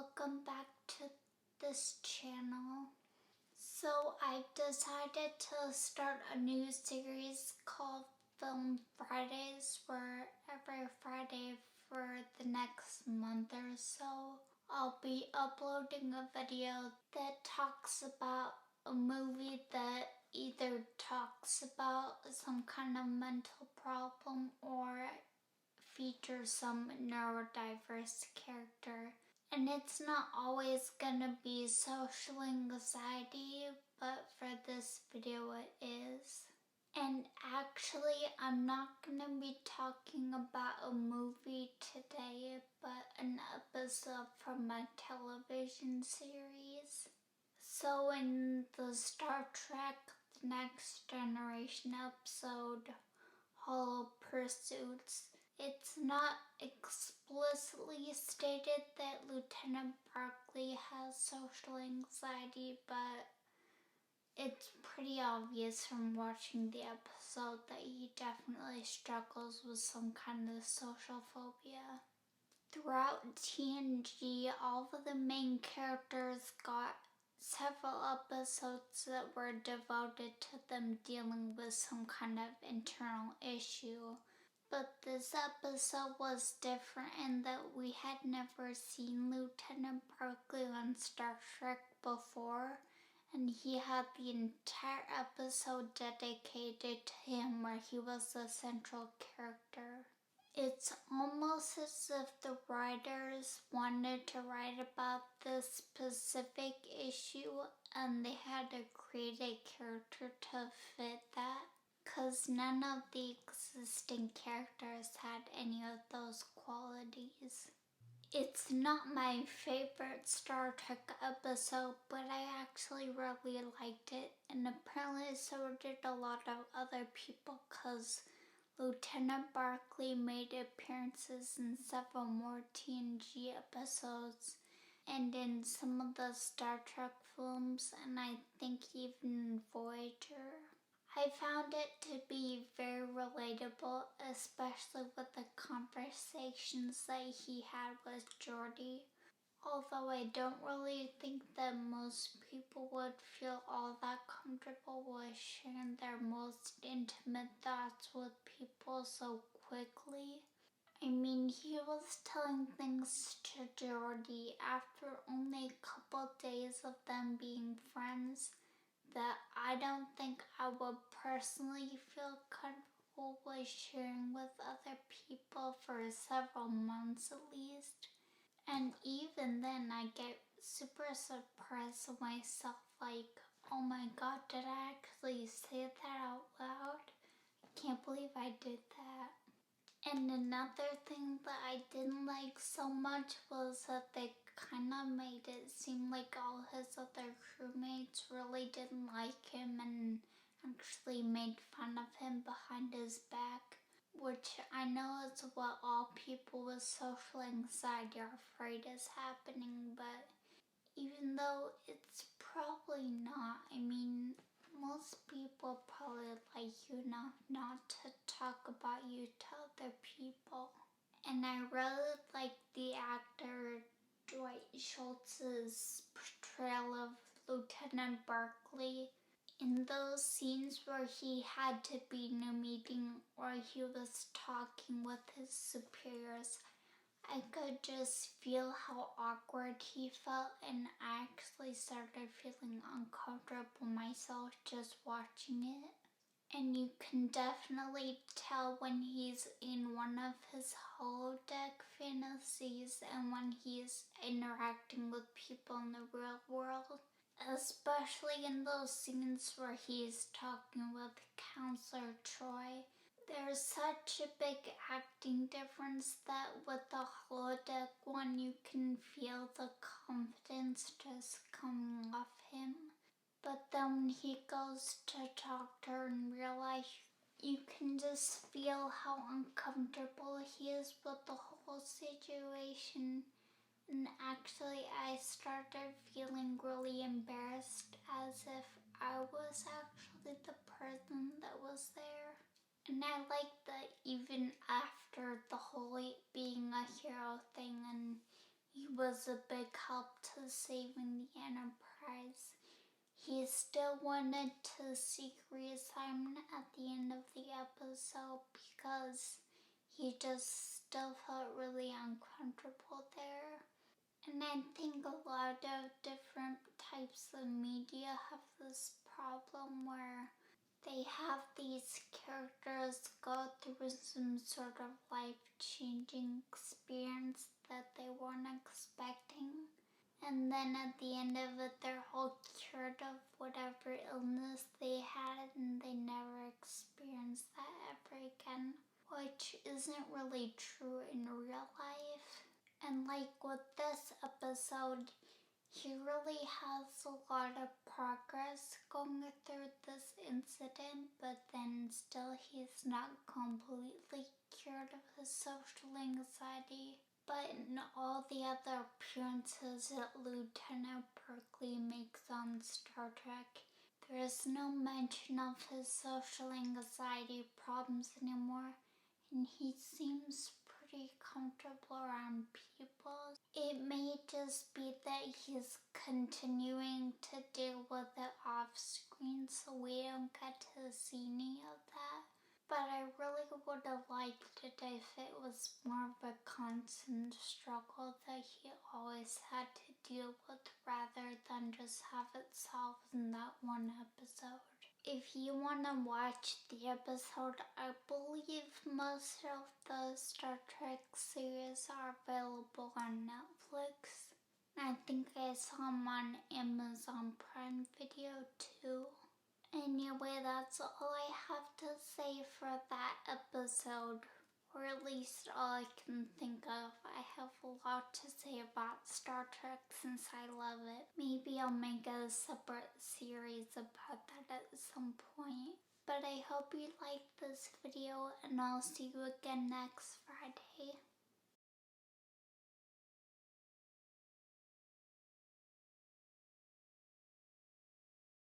welcome back to this channel. So I've decided to start a new series called Film Fridays, where every Friday for the next month or so I'll be uploading a video that talks about a movie that either talks about some kind of mental problem or features some neurodiverse character. And it's not always gonna be social anxiety, but for this video it is. And actually, I'm not gonna be talking about a movie today, but an episode from a television series. So in the Star Trek The Next Generation episode, Hollow Pursuits, it's not explicitly stated that Lieutenant Barclay has social anxiety, but it's pretty obvious from watching the episode that he definitely struggles with some kind of social phobia. Throughout TNG, all of the main characters got several episodes that were devoted to them dealing with some kind of internal issue. But this episode was different in that we had never seen Lieutenant Barclay on Star Trek before, and he had the entire episode dedicated to him where he was the central character. It's almost as if the writers wanted to write about this specific issue and they had to create a character to fit that, because none of the existing characters had any of those qualities. It's not my favorite Star Trek episode, but I actually really liked it, and apparently so did a lot of other people, because Lieutenant Barclay made appearances in several more TNG episodes and in some of the Star Trek films, and I think even in Voyager. I found it to be very relatable, especially with the conversations that he had with Geordi. Although I don't really think that most people would feel all that comfortable with sharing their most intimate thoughts with people so quickly. I mean, he was telling things to Geordi after only a couple days of them being friends that I don't think I would personally feel comfortable with sharing with other people for several months at least. And even then I get super surprised of myself, like, oh my god, did I actually say that out loud? I can't believe I did that. And another thing that I didn't like so much was that they kind of made it seem like all his other crewmates really didn't like him and actually made fun of him behind his back, which I know is what all people with social anxiety are afraid is happening, but even though it's probably not, I mean, most people probably like you enough not to talk about you to other people. And I really like the actor Dwight Schultz's portrayal of Lieutenant Barclay. In those scenes where he had to be in a meeting or he was talking with his superiors, I could just feel how awkward he felt, and I actually started feeling uncomfortable myself just watching it. And you can definitely tell when he's in one of his holodeck fantasies and when he's interacting with people in the real world. Especially in those scenes where he's talking with Counselor Troy. There's such a big acting difference that with the holodeck one you can feel the confidence just coming off him. But then when he goes to talk to her in real life, you can just feel how uncomfortable he is with the whole situation. And actually I started feeling really embarrassed, as if I was actually the person that was there. And I like that even after the whole being a hero thing and he was a big help to saving the Enterprise. He still wanted to seek reassignment at the end of the episode because he just still felt really uncomfortable there. And I think a lot of different types of media have this problem where they have these characters go through some sort of life-changing experience that they weren't expecting. And then at the end of it, they're all cured of whatever illness they had and they never experience that ever again, which isn't really true in real life. And like with this episode, he really has a lot of progress going through this incident, but then still he's not completely cured of his social anxiety. But in all the other appearances that Lieutenant Barclay makes on Star Trek, there is no mention of his social anxiety problems anymore, and he seems pretty comfortable around people. It may just be that he's continuing to deal with it off screen, so we don't get to see any of that. But I really would have liked it if it was more of a constant struggle that he always had to deal with rather than just have it solved in that one episode. If you want to watch the episode, I believe most of the Star Trek series are available on Netflix. I think I saw them on Amazon Prime Video too. Anyway, that's all I have to say for that episode, or at least all I can think of. I have a lot to say about Star Trek since I love it. Maybe I'll make a separate series about that at some point. But I hope you liked this video, and I'll see you again next Friday.